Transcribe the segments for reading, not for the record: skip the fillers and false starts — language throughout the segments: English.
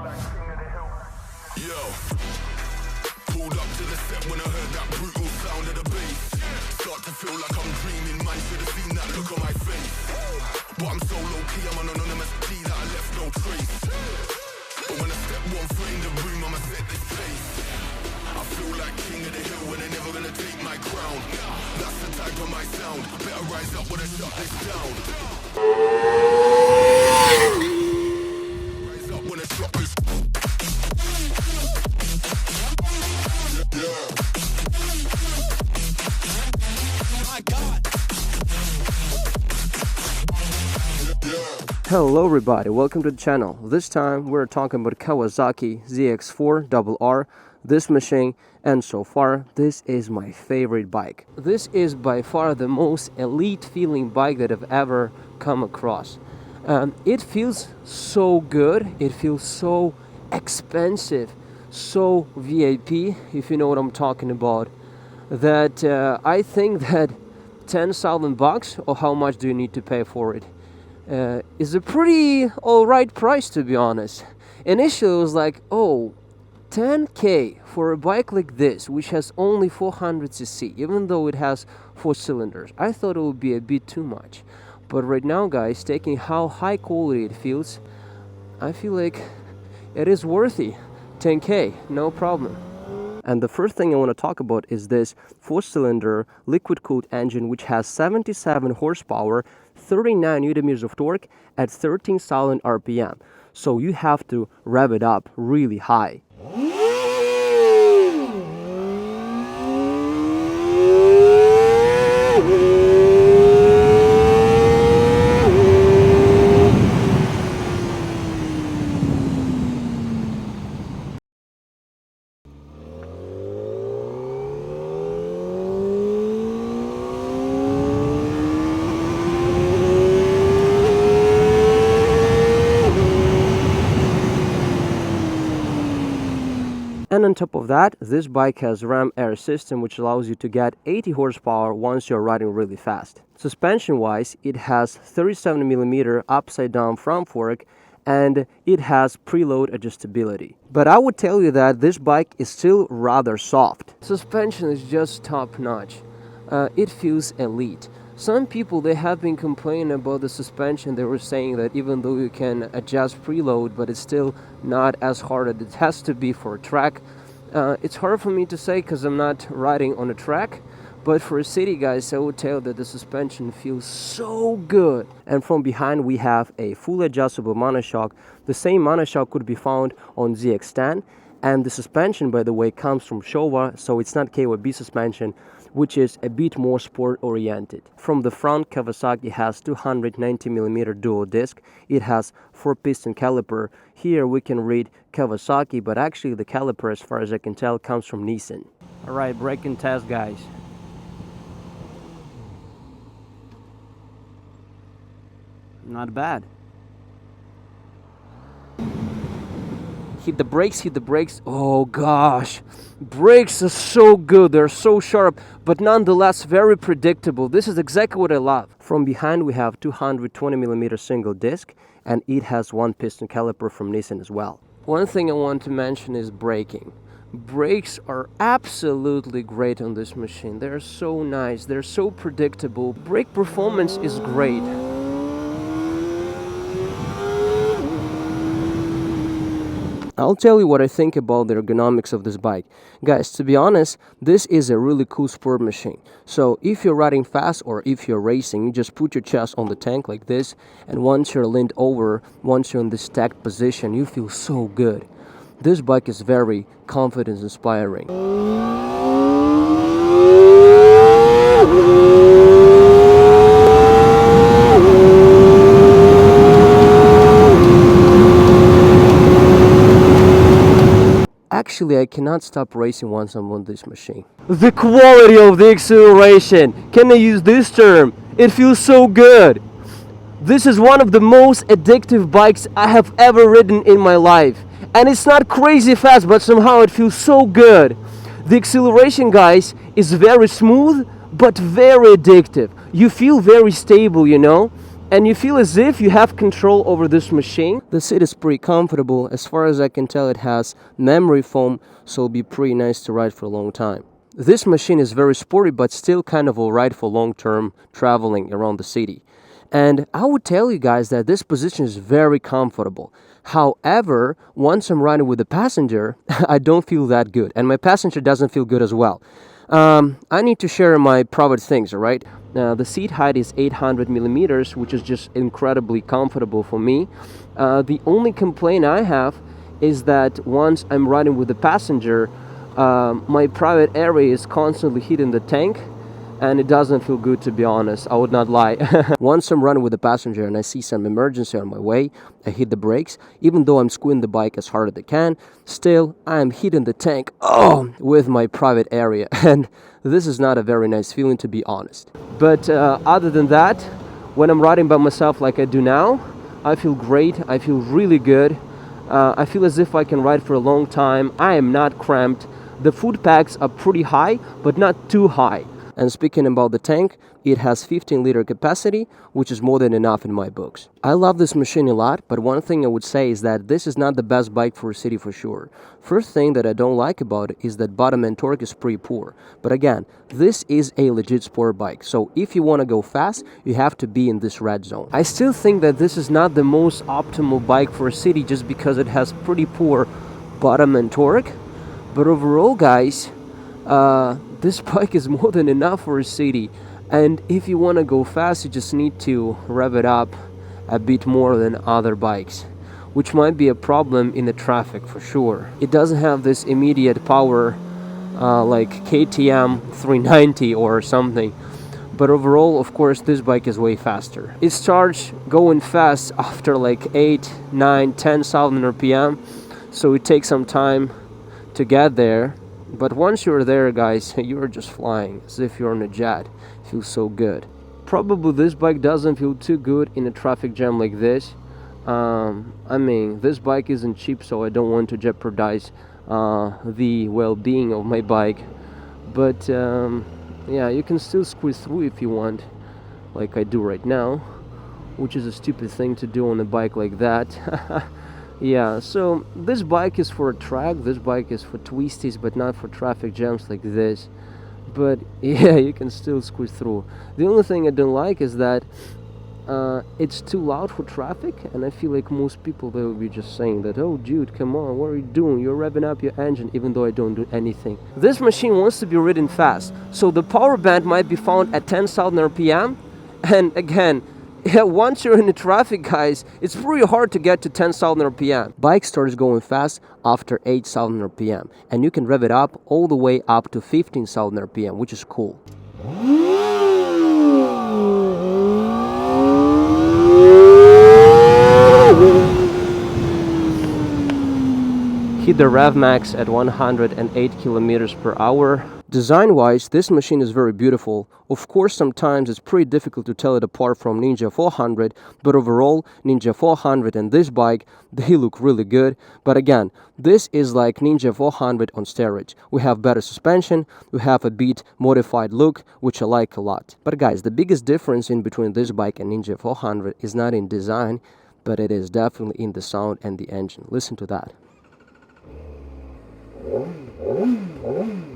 Yo, pulled up to the set when I heard that brutal sound of the bass. Start to feel like I'm dreaming, man, should have seen that look on my face. But I'm so low-key, I'm an anonymous G that I left no trace. But when I step 1 foot in the room, I'ma set this pace. I feel like king of the hill when they're never gonna take my crown. That's the type of my sound, better rise up when I shut this down. Rise up when I shut this down. Hello everybody, welcome to the channel. This time we're talking about Kawasaki ZX4RR, this machine, and so far this is my favorite bike. This is by far the most elite feeling bike that I've ever come across. It feels so good, it feels so expensive, so VIP, if you know what I'm talking about, that I think that 10,000 bucks, or how much do you need to pay for it, is a pretty alright price, to be honest. Initially it was like, oh, 10k for a bike like this, which has only 400cc, even though it has 4 cylinders. I thought it would be a bit too much. But right now, guys, taking how high quality it feels, I feel like it is worthy. 10k, no problem. And the first thing I want to talk about is this 4-cylinder liquid-cooled engine, which has 77 horsepower, 39 Nm of torque at 13,000 RPM. So you have to rev it up really high. And on top of that, this bike has ram air system, which allows you to get 80 horsepower once you're riding really fast. Suspension wise, it has 37mm upside down front fork and it has preload adjustability. But I would tell you that this bike is still rather soft. Suspension is just top notch. It feels elite. Some people, they have been complaining about the suspension. They were saying that even though you can adjust preload, but it's still not as hard as it has to be for a track. It's hard for me to say because I'm not riding on a track, but for a city, guys, I would tell that the suspension feels so good. And from behind we have a fully adjustable monoshock. The same monoshock could be found on ZX10, and the suspension, by the way, comes from Showa, so it's not KYB suspension, which is a bit more sport oriented. From the front, Kawasaki has 290mm dual disc. It has 4-piston caliper. Here we can read Kawasaki, but actually the caliper, as far as I can tell, comes from Nissan. Alright, braking test, guys. Not bad. Hit the brakes. Oh gosh, brakes are so good, they're so sharp, but nonetheless very predictable. This is exactly what I love. From behind we have 220mm single disc, and it has 1 piston caliper from Nissan as well. One thing I want to mention is braking. Brakes are absolutely great on this machine. They're so nice, they're so predictable. Brake performance is great. I'll tell you what I think about the ergonomics of this bike. Guys, to be honest, this is a really cool sport machine. So if you're riding fast or if you're racing, you just put your chest on the tank like this, and once you're leaned over, once you're in this stacked position, you feel so good. This bike is very confidence inspiring. Actually, I cannot stop racing once I'm on this machine. The quality of the acceleration! Can I use this term? It feels so good! This is one of the most addictive bikes I have ever ridden in my life. And it's not crazy fast, but somehow it feels so good. The acceleration, guys, is very smooth, but very addictive. You feel very stable, you know? and you feel as if you have control over this machine. The seat is pretty comfortable. As far as I can tell, it has memory foam, so it'll be pretty nice to ride for a long time. This machine is very sporty, but still kind of alright for long-term traveling around the city. And I would tell you guys that this position is very comfortable. However, once I'm riding with the passenger, I don't feel that good, and my passenger doesn't feel good as well. I need to share my private things, alright? The seat height is 800 millimeters, which is just incredibly comfortable for me. The only complaint I have is that once I'm riding with the passenger, my private area is constantly hitting the tank, and it doesn't feel good, to be honest. I would not lie. Once I'm running with the passenger and I see some emergency on my way, I hit the brakes. Even though I'm squeezing the bike as hard as I can, still I am hitting the tank with my private area, and this is not a very nice feeling, to be honest. But other than that, when I'm riding by myself like I do now, I feel great. I feel really good. I feel as if I can ride for a long time. I am not cramped. The food packs are pretty high, but not too high. And speaking about the tank, it has 15-liter capacity, which is more than enough in my books. I love this machine a lot, but one thing I would say is that this is not the best bike for a city for sure. First thing that I don't like about it is that bottom end torque is pretty poor. But again, this is a legit sport bike, so if you want to go fast, you have to be in this red zone. I still think that this is not the most optimal bike for a city just because it has pretty poor bottom end torque. But overall, guys, this bike is more than enough for a city, and if you want to go fast, you just need to rev it up a bit more than other bikes, which might be a problem in the traffic for sure. It doesn't have this immediate power like KTM 390 or something, but overall, of course, this bike is way faster. It starts going fast after like 8, 9, 10,000 RPM, so it takes some time to get there. But once you're there, guys, you're just flying as if you're on a jet. It feels so good. Probably this bike doesn't feel too good in a traffic jam like this. I mean, this bike isn't cheap, so I don't want to jeopardize the well-being of my bike. But yeah, you can still squeeze through if you want, like I do right now, which is a stupid thing to do on a bike like that. Yeah, so this bike is for a track, this bike is for twisties, but not for traffic jams like this. But yeah, you can still squeeze through. The only thing I don't like is that it's too loud for traffic, and I feel like most people, they will be just saying that, oh dude, come on, what are you doing? You're revving up your engine, even though I don't do anything. This machine wants to be ridden fast, so the power band might be found at 10,000 RPM, and again, yeah, once you're in the traffic, guys, it's pretty hard to get to 10,000 RPM. Bike starts going fast after 8,000 RPM, and you can rev it up all the way up to 15,000 RPM, which is cool. Hit the rev max at 108 kilometers per hour. Design-wise, this machine is very beautiful. Of course, sometimes it's pretty difficult to tell it apart from Ninja 400, but overall, Ninja 400 and this bike, they look really good. But again, this is like Ninja 400 on steroids. We have better suspension, we have a bit modified look, which I like a lot. But guys, the biggest difference in between this bike and Ninja 400 is not in design, but it is definitely in the sound and the engine. Listen to that.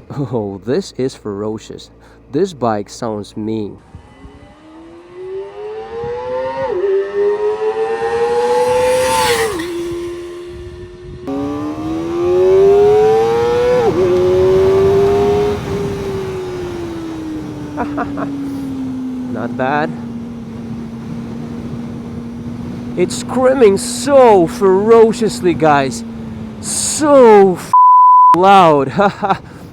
Oh, this is ferocious. This bike sounds mean. Not bad. It's screaming so ferociously, guys. So loud.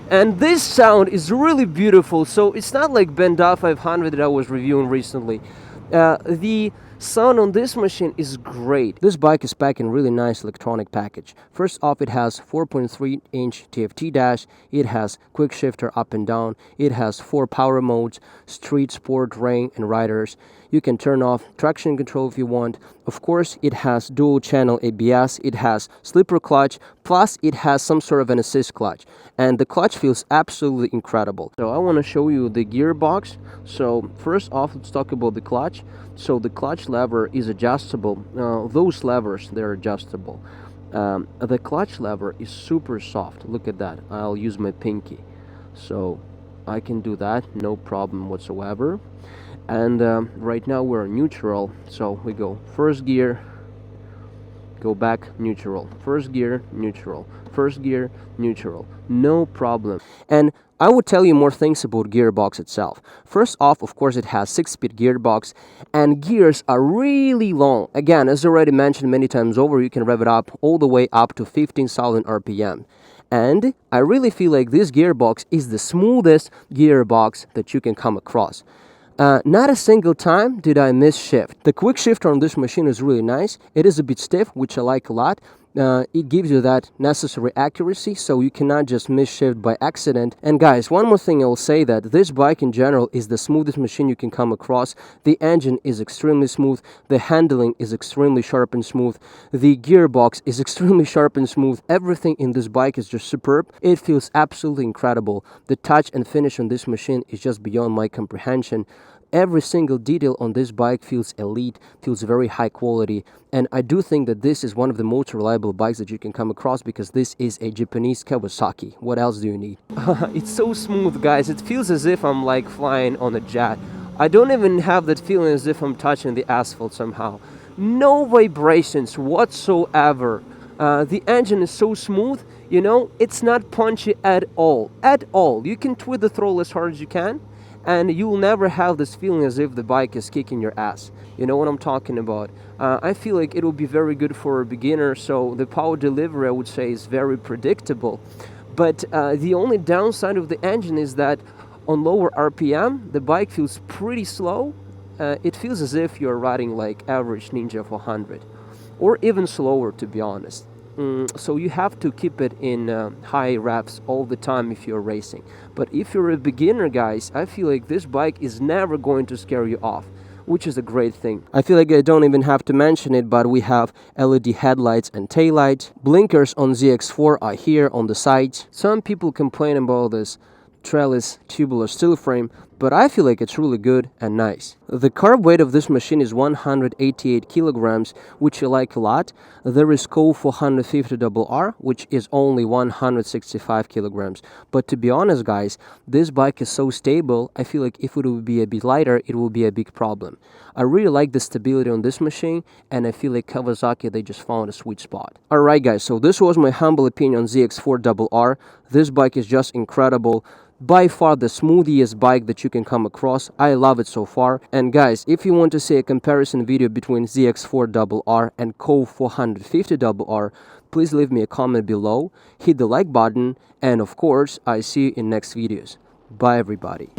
And this sound is really beautiful. So it's not like Benda 500 that I was reviewing recently. The sound on this machine is great. This bike is packed in really nice electronic package. First off, it has 4.3-inch TFT dash. It has quick shifter up and down. It has 4 power modes: street, sport, rain, and riders. You can turn off traction control if you want. Of course, it has dual channel ABS, it has slipper clutch, plus it has some sort of an assist clutch. And the clutch feels absolutely incredible. So I want to show you the gearbox. So first off, let's talk about the clutch. So the clutch lever is adjustable. Those levers, they're adjustable. The clutch lever is super soft. Look at that. I'll use my pinky. So I can do that, no problem whatsoever. And right now we're neutral, so we go first gear, go back, neutral, first gear, neutral, first gear, neutral, no problem. And I would tell you more things about Gearbox itself. First off, of course, it has 6-speed gearbox, and gears are really long. Again, as already mentioned many times over, you can rev it up all the way up to 15,000 RPM. And I really feel like this gearbox is the smoothest gearbox that you can come across. Not a single time did I miss shift. The quick shifter on this machine is really nice. It is a bit stiff, which I like a lot. It gives you that necessary accuracy, so you cannot just miss shift by accident. And guys, one more thing I will say, that this bike in general is the smoothest machine you can come across. The engine is extremely smooth, the handling is extremely sharp and smooth, the gearbox is extremely sharp and smooth. Everything in this bike is just superb. It feels absolutely incredible. The touch and finish on this machine is just beyond my comprehension. Every single detail on this bike feels elite, feels very high quality, and I do think that this is one of the most reliable bikes that you can come across, because this is a Japanese Kawasaki. What else do you need? It's so smooth, guys. It feels as if I'm like flying on a jet. I don't even have that feeling as if I'm touching the asphalt somehow. No vibrations whatsoever. The engine is so smooth, you know, it's not punchy at all. At all. You can twist the throttle as hard as you can, and you will never have this feeling as if the bike is kicking your ass. You know what I'm talking about. I feel like it will be very good for a beginner, so the power delivery, I would say, is very predictable. But the only downside of the engine is that on lower RPM, the bike feels pretty slow. It feels as if you're riding like average Ninja 400, or even slower, to be honest. So you have to keep it in high revs all the time if you're racing. But if you're a beginner, guys, I feel like this bike is never going to scare you off, which is a great thing. I feel like I don't even have to mention it, but we have LED headlights and taillights. Blinkers on ZX4 are here on the sides. Some people complain about this trellis tubular steel frame, but I feel like it's really good and nice. The carb weight of this machine is 188 kilograms, which I like a lot. There is Cow 450RR, which is only 165 kilograms. But to be honest, guys, this bike is so stable, I feel like if it would be a bit lighter, it will be a big problem. I really like the stability on this machine, and I feel like Kawasaki, they just found a sweet spot. Alright guys, so this was my humble opinion on ZX4RR. This bike is just incredible. By far the smoothest bike that you can come across. I love it so far. And guys, if you want to see a comparison video between ZX4RR and Cow 450RR, please leave me a comment below, hit the like button, and of course, I see you in next videos. Bye everybody.